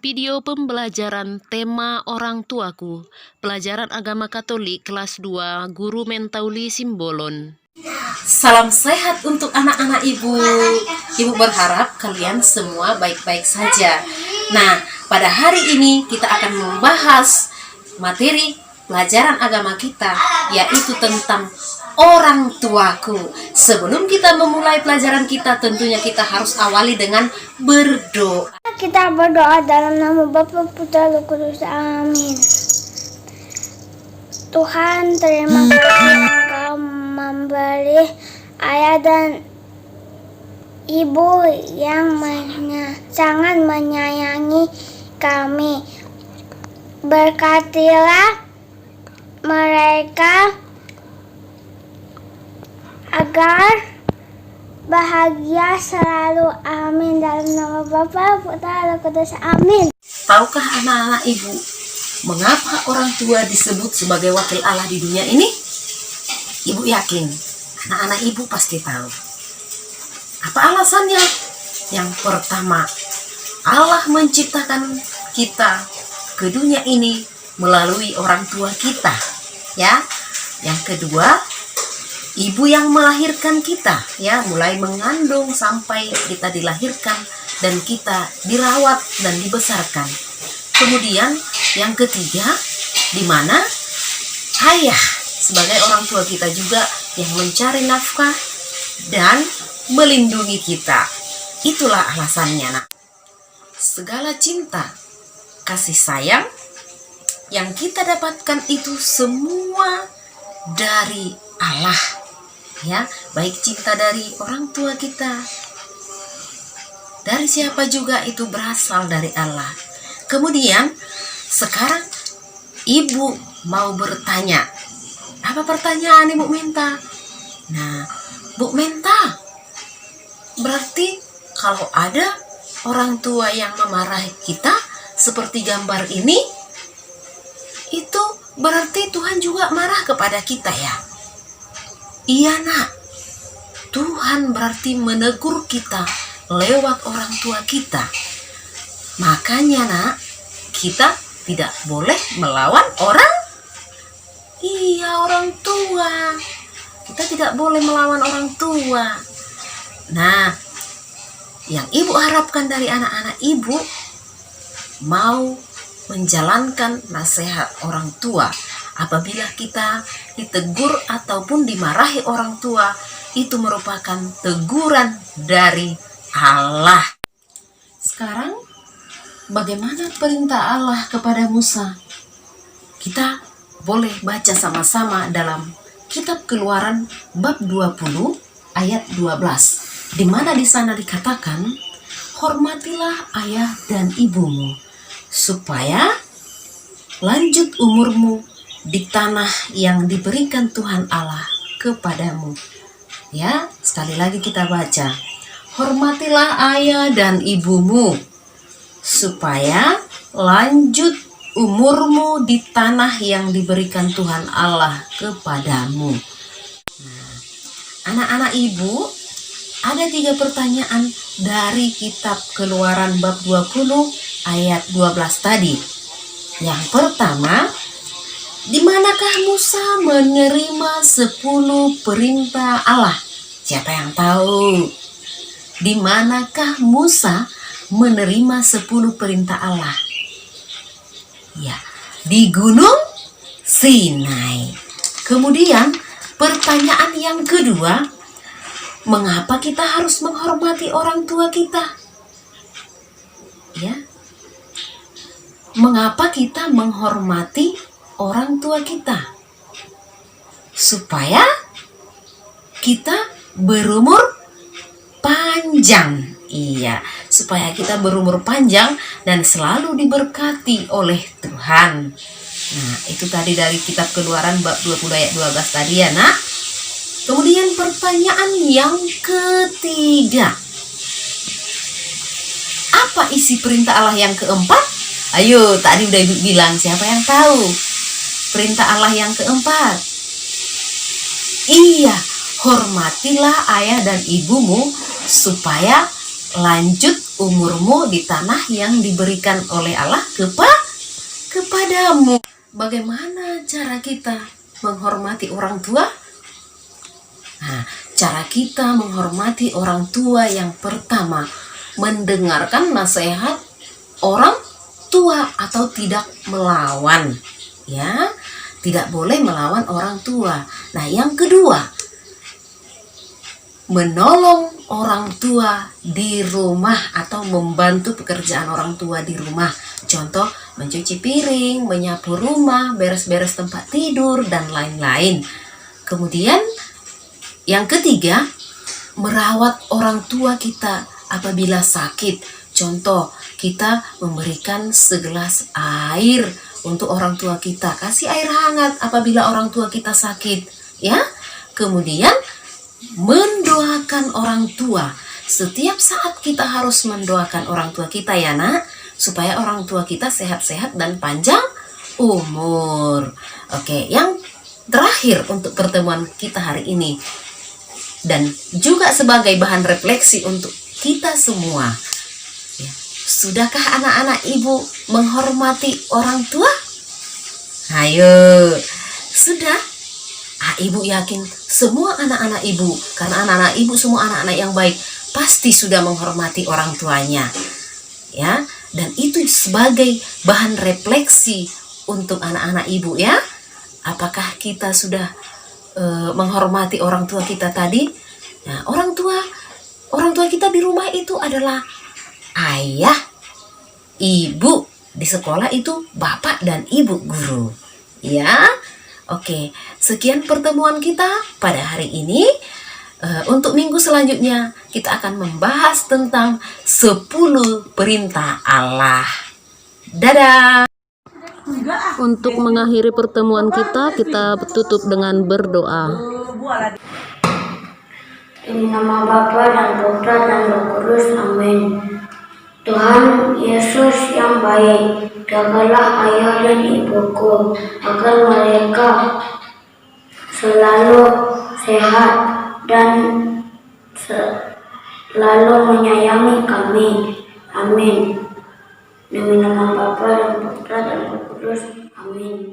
video pembelajaran tema orang tuaku, pelajaran agama Katolik kelas 2, Guru Mentauli Simbolon. Salam sehat untuk anak-anak ibu. Ibu berharap kalian semua baik-baik saja. Nah, pada hari ini kita akan membahas materi pelajaran agama kita, yaitu tentang orang tuaku. Sebelum kita memulai pelajaran kita, tentunya kita harus awali dengan berdoa. Kita berdoa dalam nama Bapa, Putra, Roh Kudus. Amin. Tuhan, terima kasih Engkau memberi ayah dan ibu yang sangat menyayangi kami. Berkatilah mereka agar bahagia selalu. Amin. Dalam nama Bapa, Putra, Roh Kudus. Amin. Tahukah anak-anak ibu, mengapa orang tua disebut sebagai wakil Allah di dunia ini? Ibu yakin anak-anak ibu pasti tahu. Apa alasannya? Yang pertama, Allah menciptakan kita ke dunia ini melalui orang tua kita, ya. Yang kedua, ibu yang melahirkan kita, ya, mulai mengandung sampai kita dilahirkan dan kita dirawat dan dibesarkan. Kemudian yang ketiga, di mana ayah sebagai orang tua kita juga yang mencari nafkah dan melindungi kita. Itulah alasannya, nak. Segala cinta, kasih sayang yang kita dapatkan itu semua dari Allah, ya, baik cinta dari orang tua kita, dari siapa juga itu berasal dari Allah. Kemudian sekarang ibu mau bertanya. Apa pertanyaan Ibu Menta? Nah, Bu Menta, berarti kalau ada orang tua yang memarahi kita seperti gambar ini, itu berarti Tuhan juga marah kepada kita, ya? Iya, nak. Tuhan berarti menegur kita lewat orang tua kita. Makanya, nak, kita tidak boleh melawan orang tua. Kita tidak boleh melawan orang tua. Nah, yang ibu harapkan dari anak-anak ibu, mau menjalankan nasihat orang tua. Apabila kita ditegur ataupun dimarahi orang tua, itu merupakan teguran dari Allah. Sekarang, bagaimana perintah Allah kepada Musa? Kita boleh baca sama-sama dalam Kitab Keluaran bab 20 ayat 12, di mana di sana dikatakan, hormatilah ayah dan ibumu supaya lanjut umurmu di tanah yang diberikan Tuhan Allah kepadamu. Ya, sekali lagi kita baca, hormatilah ayah dan ibumu supaya lanjut umurmu di tanah yang diberikan Tuhan Allah kepadamu. Nah, anak-anak ibu, ada 3 pertanyaan dari Kitab Keluaran bab 20 ayat 12 tadi. Yang pertama, di manakah Musa menerima 10 perintah Allah? Siapa yang tahu? Di manakah Musa menerima 10 perintah Allah? Ya, di Gunung Sinai. Kemudian pertanyaan yang kedua, mengapa kita harus menghormati orang tua kita? Ya, mengapa kita menghormati orang tua kita? Supaya kita berumur panjang. Iya, supaya kita berumur panjang dan selalu diberkati oleh Tuhan. Nah, itu tadi dari Kitab Keluaran bab 20 ayat 12 tadi, ya, nak. Kemudian pertanyaan yang ketiga, apa isi perintah Allah yang keempat? Ayo, tadi udah ibu bilang, siapa yang tahu perintah Allah yang keempat? Iya, hormatilah ayah dan ibumu supaya lanjut umurmu di tanah yang diberikan oleh Allah kepadamu. Bagaimana cara kita menghormati orang tua? Nah, cara kita menghormati orang tua yang pertama, mendengarkan nasihat orang tua atau tidak melawan. Ya, tidak boleh melawan orang tua. Nah, yang kedua, menolong orang tua di rumah atau membantu pekerjaan orang tua di rumah. Contoh, mencuci piring, menyapu rumah, beres-beres tempat tidur, dan lain-lain. Kemudian, yang ketiga, merawat orang tua kita apabila sakit. Contoh, kita memberikan segelas air untuk orang tua kita. Kasih air hangat apabila orang tua kita sakit. Ya, kemudian mendoakan orang tua. Setiap saat kita harus mendoakan orang tua kita ya nak, supaya orang tua kita sehat-sehat dan panjang umur. Oke, yang terakhir untuk pertemuan kita hari ini, dan juga sebagai bahan refleksi untuk kita semua, ya, sudahkah anak-anak ibu menghormati orang tua? Ayo, sudah? Ibu yakin semua anak-anak ibu, karena anak-anak ibu semua anak-anak yang baik, pasti sudah menghormati orang tuanya. Ya, dan itu sebagai bahan refleksi untuk anak-anak ibu ya. Apakah kita sudah menghormati orang tua kita tadi? Nah, orang tua kita di rumah itu adalah ayah, ibu, di sekolah itu bapak dan ibu guru. Ya. Oke, sekian pertemuan kita pada hari ini. Untuk minggu selanjutnya kita akan membahas tentang 10 perintah Allah. Dadah. Untuk mengakhiri pertemuan kita tutup dengan berdoa. Demi nama Bapa dan Putra dan Roh Kudus, amin. Tuhan Yesus yang baik, jagalah ayah dan ibuku agar mereka selalu sehat dan selalu menyayangi kami. Amin. Demi nama Bapa dan Putra dan Roh Kudus, amin.